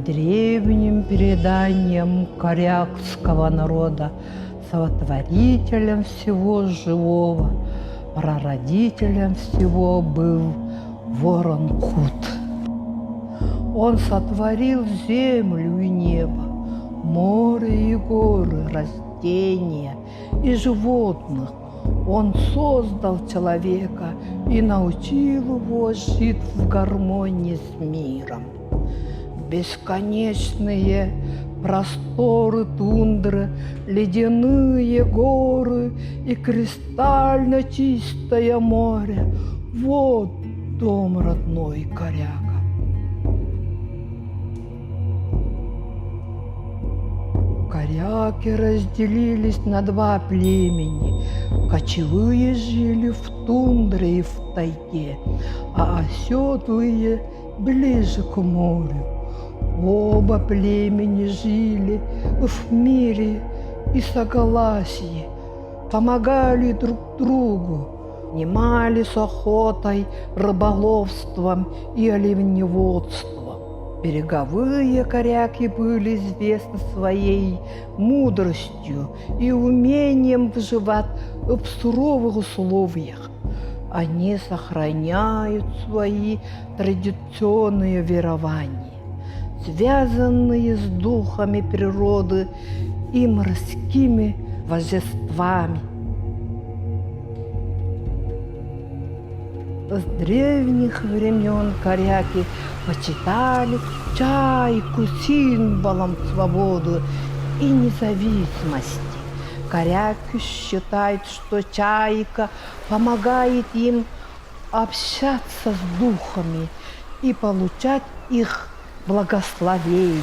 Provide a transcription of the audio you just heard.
древним преданиям корякского народа, сотворителем всего живого, прародителем всего был ворон Кут. Он сотворил землю и небо, море и горы, растения и животных. Он создал человека и научил его жить в гармонии с миром. Бесконечные просторы тундры, ледяные горы и кристально чистое море – вот дом родной коряга. Коряки разделились на два племени. Кочевые жили в тундре и в тайге, а оседлые ближе к морю. Оба племени жили в мире и согласии, помогали друг другу, занимались охотой, рыболовством и оленеводством. Береговые коряки были известны своей мудростью и умением выживать в суровых условиях. Они сохраняют свои традиционные верования, связанные с духами природы и морскими божествами. С древних времен коряки почитали чайку символом свободы и независимости. Коряки считают, что чайка помогает им общаться с духами и получать их благословение.